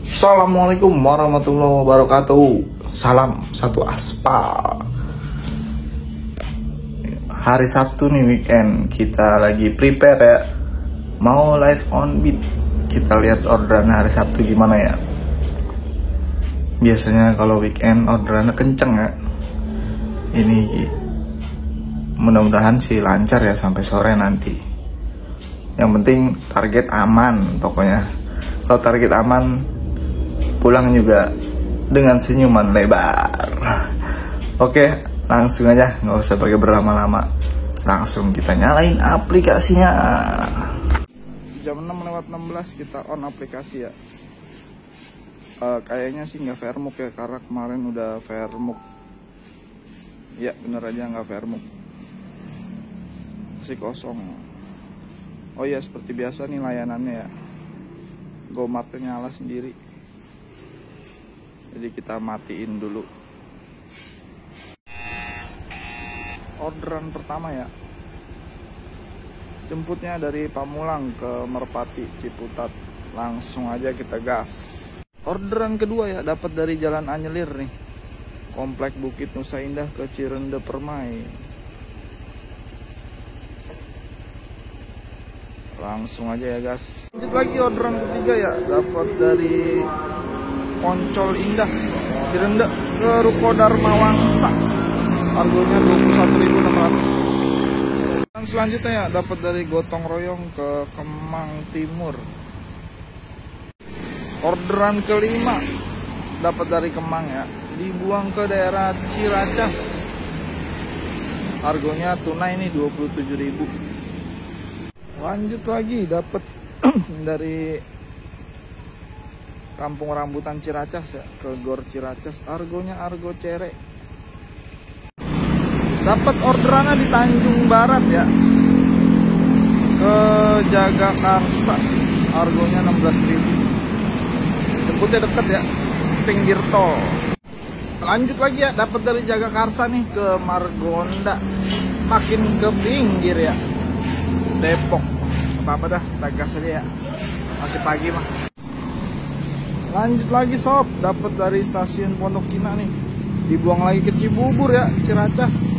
Assalamualaikum warahmatullahi wabarakatuh. Salam satu aspal. Hari Sabtu nih, weekend. Kita lagi prepare ya, mau live on beat. Kita lihat orderan hari Sabtu gimana ya. Biasanya kalau weekend orderannya kenceng ya. Ini mudah-mudahan sih lancar ya sampai sore nanti. Yang penting target aman pokoknya. Kalau target aman, pulang juga dengan senyuman lebar. Oke, langsung aja, nggak usah pakai berlama-lama. Langsung kita nyalain aplikasinya. Jam 6:16 kita on aplikasi ya. Kayaknya sih nggak Fairmuk ya, karena kemarin udah Fairmuk. Ya bener aja nggak Fairmuk, masih kosong. Oh ya, seperti biasa nih layanannya ya, Gomartnya nyala sendiri. Jadi kita matiin dulu. Orderan pertama ya, jemputnya dari Pamulang ke Merpati Ciputat. Langsung aja kita gas. Orderan kedua ya, dapat dari Jalan Anyelir nih, Komplek Bukit Nusa Indah ke Cirende Permai. Langsung aja ya gas. Lanjut lagi orderan ketiga ya, dapat dari Poncol Indah Cirende ke Ruko Dharma Wangsa. Harganya 21.600. Dan selanjutnya ya, dapat dari Gotong Royong ke Kemang Timur. Orderan kelima dapat dari Kemang ya, dibuang ke daerah Ciracas. Harganya tunai ini 27.000. Lanjut lagi, dapat dari Kampung Rambutan Ciracas ya, ke Gor Ciracas. Argonya argo cere. Dapat orderannya di Tanjung Barat ya, ke Jagakarsa. Argonya 16.000. Jemputnya deket ya, pinggir tol. Lanjut lagi ya, dapat dari Jagakarsa nih ke Margonda. Makin ke pinggir ya, Depok. Apa-apa dah, kita gas aja ya, masih pagi mah. Lanjut lagi sob, dapat dari stasiun Pondok Cina nih, dibuang lagi ke Cibubur ya, Ciracas.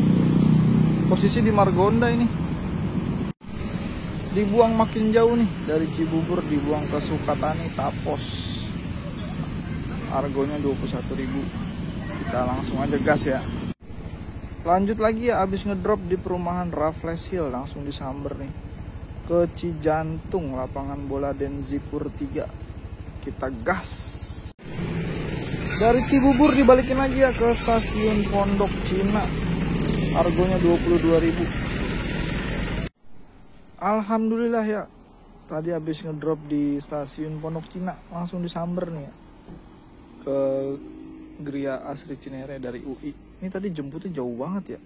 Posisi di Margonda ini. Dibuang makin jauh nih, dari Cibubur dibuang ke Sukatani Tapos. Harganya 21.000. Kita langsung aja gas ya. Lanjut lagi ya, abis ngedrop di perumahan Raffles Hill, langsung disamber nih ke Cijantung, lapangan bola Denzipur 3. Kita gas. Dari Cibubur dibalikin lagi ya ke stasiun Pondok Cina. Harganya 22.000. Alhamdulillah ya, tadi habis ngedrop di stasiun Pondok Cina, langsung disamber nih ya ke Gria Asri Cinere dari UI. Ini tadi jemputnya jauh banget ya.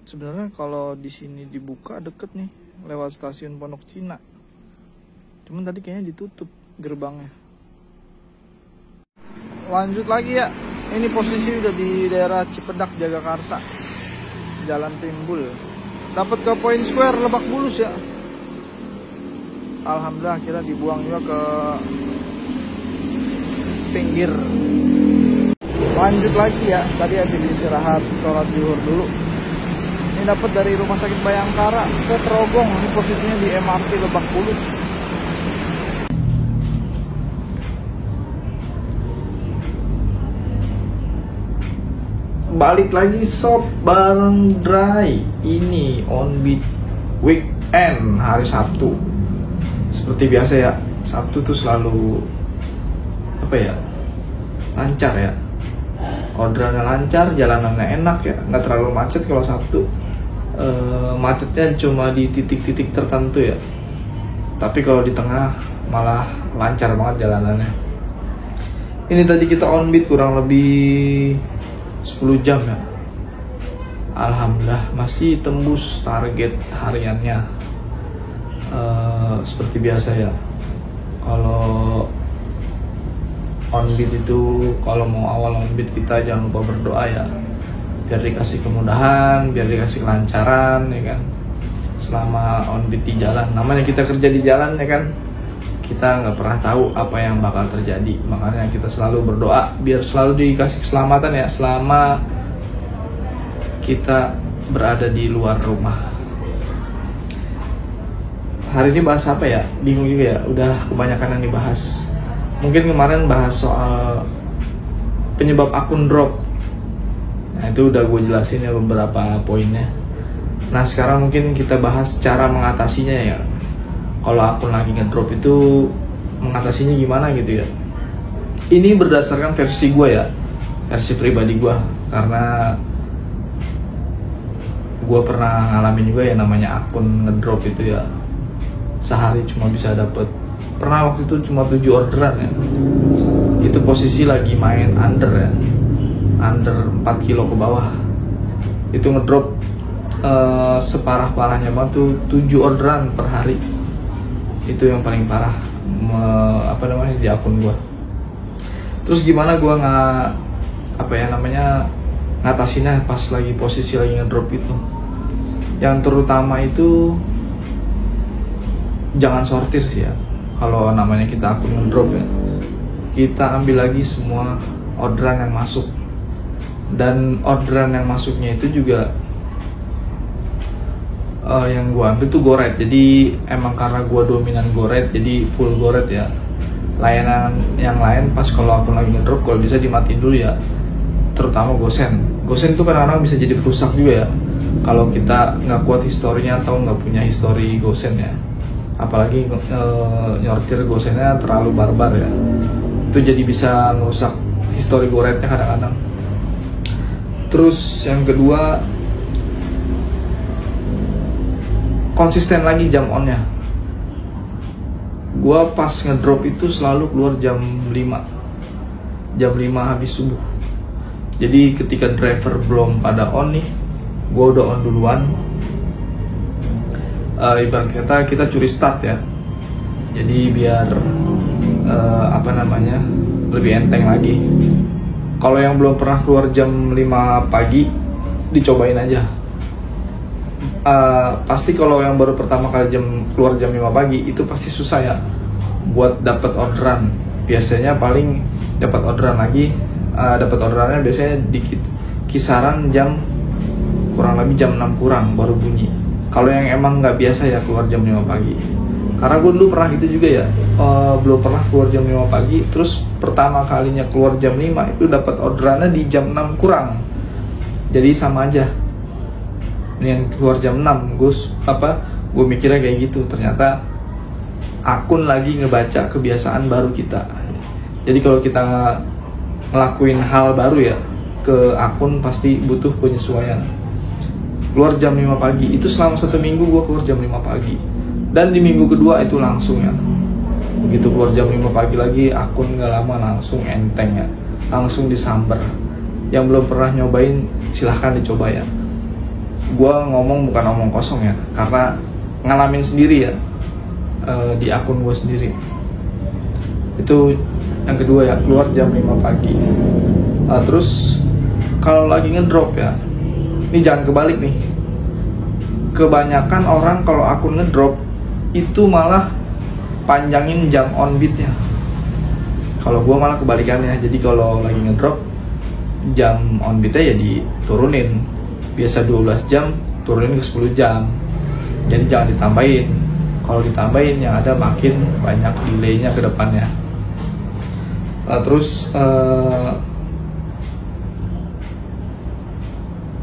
Sebenarnya kalau di sini dibuka deket nih, lewat stasiun Pondok Cina. Cuman tadi kayaknya ditutup gerbangnya. Lanjut lagi ya. Ini posisi udah di daerah Cipedak Jagakarsa, Jalan Timbul. Dapat ke Point Square Lebak Bulus ya. Alhamdulillah kita dibuang juga ke pinggir. Lanjut lagi ya, tadi habis istirahat sholat zuhur dulu. Ini dapat dari Rumah Sakit Bayangkara ke Trogong. Ini posisinya di MRT Lebak Bulus. Balik lagi sob, bareng Dry. Ini on beat weekend hari Sabtu. Seperti biasa ya, Sabtu tuh selalu lancar ya. Orderannya lancar, jalanannya enak ya, nggak terlalu macet kalau Sabtu. Macetnya cuma di titik-titik tertentu ya, tapi kalau di tengah malah lancar banget jalanannya. Ini tadi kita on beat kurang lebih 10 jam ya. Alhamdulillah masih tembus target hariannya. Seperti biasa ya, kalau on beat itu, kalau mau awal on beat kita jangan lupa berdoa ya, biar dikasih kemudahan, biar dikasih kelancaran ya kan, selama on beat di jalan. Namanya kita kerja di jalan ya kan, kita nggak pernah tahu apa yang bakal terjadi. Makanya kita selalu berdoa biar selalu dikasih keselamatan ya selama kita berada di luar rumah. Hari ini bahas apa ya? Bingung juga ya, udah kebanyakan yang dibahas. Mungkin kemarin bahas soal penyebab akun drop. Nah itu udah gue jelasin ya beberapa poinnya. Nah sekarang mungkin kita bahas cara mengatasinya ya. Kalau akun lagi ngedrop itu mengatasinya gimana gitu ya. Ini berdasarkan versi gue ya, versi pribadi gue. Karena gue pernah ngalamin juga ya namanya akun ngedrop itu ya. Sehari cuma bisa dapet, pernah waktu itu cuma 7 orderan ya. Itu posisi lagi main under ya, under 4 kilo ke bawah. Itu ngedrop separah-parahnya banget tuh 7 orderan per hari. Itu yang paling parah di akun gua. Terus gimana gua ngatasinnya pas lagi posisi lagi ngedrop itu. Yang terutama itu jangan sortir sih ya. Kalau namanya kita akun ngedrop ya, kita ambil lagi semua orderan yang masuk. Dan orderan yang masuknya itu juga yang gue ambil tuh goret. Jadi emang karena gue dominan goret, jadi full goret ya. Layanan yang lain pas kalau akun lagi ngedrop kalau bisa dimatiin dulu ya. Terutama gosen. Gosen tuh kadang-kadang bisa jadi perusak juga ya. Kalau kita nggak kuat historinya atau nggak punya histori gosen ya. Apalagi nyortir gosennya terlalu barbar ya, itu jadi bisa ngerusak histori goretnya kadang-kadang. Terus yang kedua, konsisten lagi jam onnya. Gua pas ngedrop itu selalu keluar jam 5 habis subuh. Jadi ketika driver belum pada on nih, gua udah on duluan. Ibarat kata kita curi start ya. Jadi biar lebih enteng lagi. Kalau yang belum pernah keluar jam 5 pagi, dicobain aja. Pasti kalau yang baru pertama kali keluar jam 5 pagi itu pasti susah ya buat dapat orderan. Biasanya paling dapat orderan lagi, dapat orderannya biasanya dikit, kisaran kurang lebih jam 6 kurang baru bunyi. Kalau yang emang nggak biasa ya keluar jam 5 pagi. Karena gue dulu pernah gitu juga ya, belum pernah keluar jam 5 pagi, terus pertama kalinya keluar jam 5 itu dapat orderannya di jam 6 kurang. Jadi sama aja. Ini yang keluar jam 6, gue mikirnya kayak gitu. Ternyata akun lagi ngebaca kebiasaan baru kita. Jadi kalau kita ngelakuin hal baru ya, ke akun pasti butuh penyesuaian. Keluar jam 5 pagi itu selama 1 minggu gue keluar jam 5 pagi, dan di minggu kedua itu langsung ya, begitu keluar jam 5 pagi lagi akun gak lama langsung enteng ya, langsung disamber. Yang belum pernah nyobain silahkan dicoba ya. Gue ngomong bukan omong kosong ya, karena ngalamin sendiri ya, di akun gue sendiri. Itu yang kedua ya, keluar jam 5 pagi. Terus kalau lagi ngedrop ya, ini jangan kebalik nih. Kebanyakan orang kalau akun ngedrop itu malah panjangin jam on beat-nya. Kalau gue malah kebalikannya. Jadi kalau lagi ngedrop, jam on beat-nya ya diturunin. Biasa 12 jam, turunin ke 10 jam. Jadi jangan ditambahin. Kalau ditambahin yang ada makin banyak delay-nya ke depannya. Terus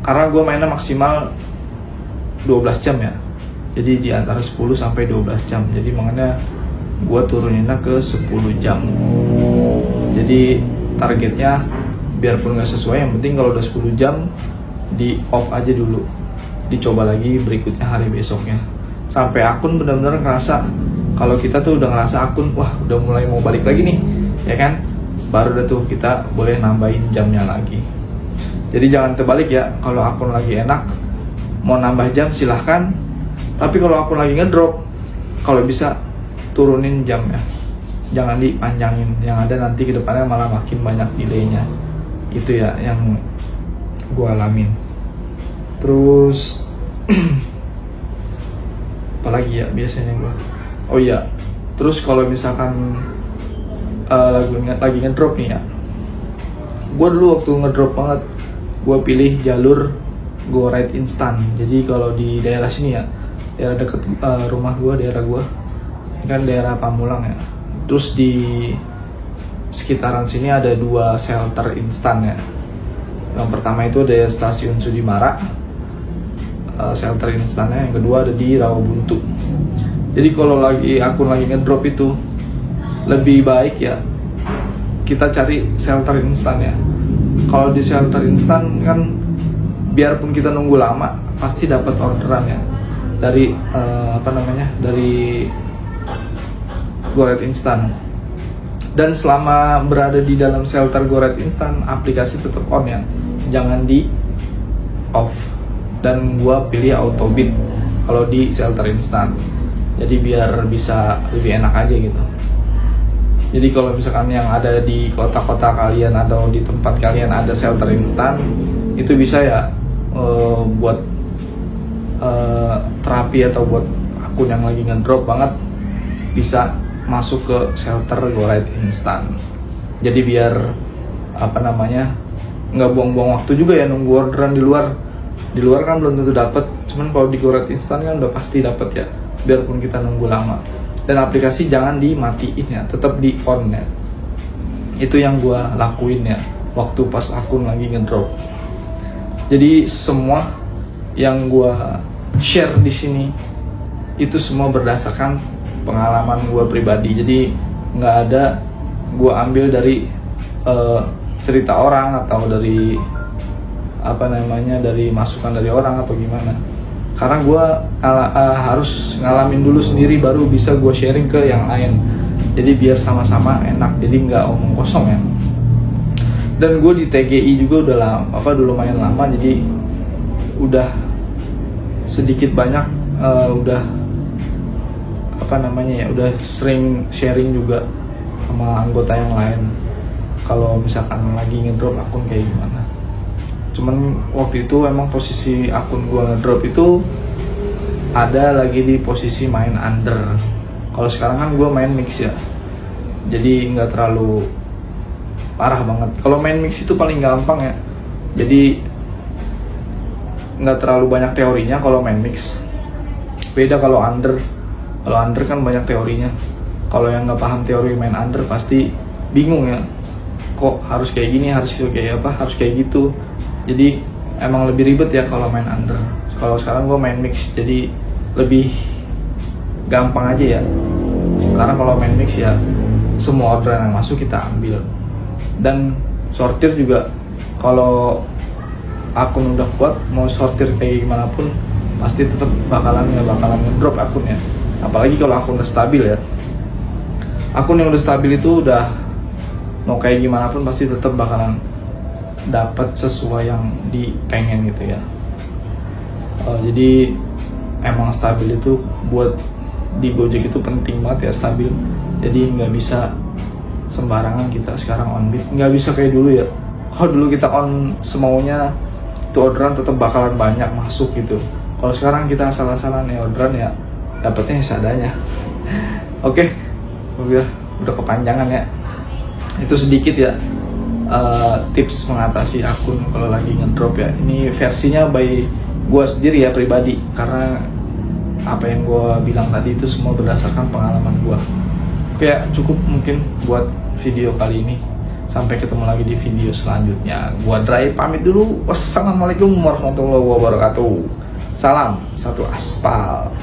karena gue mainnya maksimal 12 jam ya, jadi di antara 10 sampai 12 jam. Jadi makanya gue turuninnya ke 10 jam. Jadi targetnya biarpun gak sesuai, yang penting kalau udah 10 jam di off aja dulu, dicoba lagi berikutnya hari besoknya, sampai akun benar-benar ngerasa. Kalau kita tuh udah ngerasa akun wah udah mulai mau balik lagi nih ya kan, baru udah tuh kita boleh nambahin jamnya lagi. Jadi jangan terbalik ya, kalau akun lagi enak mau nambah jam silahkan, tapi kalau akun lagi ngedrop, kalau bisa turunin jamnya, jangan dipanjangin. Yang ada nanti kedepannya malah makin banyak delaynya. Itu ya yang gue alamin. Terus apalagi ya biasanya gue, oh iya, Terus kalau misalkan lagi ngedrop nih ya, gue dulu waktu ngedrop banget, gue pilih jalur Go Ride Instant. Jadi kalau di daerah sini ya, daerah deket rumah gue, daerah gue ini kan daerah Pamulang ya. Terus di sekitaran sini ada 2 shelter instan ya. Yang pertama itu ada stasiun Sudimara, shelter instannya. Yang kedua ada di Rawabuntu. Jadi kalau akun lagi ngedrop itu lebih baik ya kita cari shelter instan ya. Kalau di shelter instan kan biarpun kita nunggu lama pasti dapat orderan ya dari dari Go Ride Instant. Dan selama berada di dalam shelter Go Ride Instant, aplikasi tetap on ya, jangan di off. Dan gua pilih auto bid kalau di shelter instant, jadi biar bisa lebih enak aja gitu. Jadi kalau misalkan yang ada di kota-kota kalian atau di tempat kalian ada shelter instan, itu bisa ya buat terapi atau buat akun yang lagi ngedrop banget, bisa masuk ke shelter Go Ride Instant. Jadi biar nggak buang-buang waktu juga ya nunggu orderan di luar. Di luar kan belum tentu dapat, cuman kalau di Go Ride Instant kan udah pasti dapat ya, biarpun kita nunggu lama. Dan aplikasi jangan dimatiin ya, tetap di on ya. Itu yang gua lakuin ya waktu pas akun lagi ngedrop. Jadi semua yang gua share di sini itu semua berdasarkan pengalaman gue pribadi. Jadi nggak ada gue ambil dari cerita orang atau dari dari masukan dari orang atau gimana. Karena gue harus ngalamin dulu sendiri baru bisa gue sharing ke yang lain. Jadi biar sama-sama enak, jadi nggak omong kosong ya. Dan gue di TGI juga udah lumayan lama, jadi udah sedikit banyak udah udah sering sharing juga sama anggota yang lain kalau misalkan lagi ngedrop akun kayak gimana. Cuman waktu itu emang posisi akun gua ngedrop itu ada lagi di posisi main under. Kalau sekarang kan gua main mix ya, jadi nggak terlalu parah banget. Kalau main mix itu paling gampang ya, jadi nggak terlalu banyak teorinya kalau main mix. Beda kalau under kan banyak teorinya. Kalau yang nggak paham teori main under pasti bingung ya, kok harus kayak gini, harus kayak gitu. Jadi emang lebih ribet ya kalau main under. Kalau sekarang gue main mix, jadi lebih gampang aja ya. Karena kalau main mix ya semua orderan yang masuk kita ambil. Dan sortir juga, kalau akun udah kuat mau sortir kayak gimana pun pasti tetap bakalan ngedrop akunnya. Apalagi kalau akun udah stabil ya. Akun yang udah stabil itu udah mau kayak gimana pun pasti tetap bakalan dapat sesuai yang dipengen gitu ya. Jadi emang stabil itu buat di Gojek itu penting banget ya, stabil. Jadi nggak bisa sembarangan kita sekarang on bid, nggak bisa kayak dulu ya. Kalau dulu kita on semaunya, itu orderan tetap bakalan banyak masuk gitu. Kalau sekarang kita asal-asalan ya orderan ya dapatnya seadanya. Oke, udah kepanjangan ya. Itu sedikit ya tips mengatasi akun kalau lagi ngedrop ya. Ini versinya by gue sendiri ya, pribadi, karena apa yang gue bilang tadi itu semua berdasarkan pengalaman gue. Oke ya, cukup mungkin buat video kali ini. Sampai ketemu lagi di video selanjutnya. Gua Dray pamit dulu. Wassalamualaikum warahmatullahi wabarakatuh. Salam satu aspal.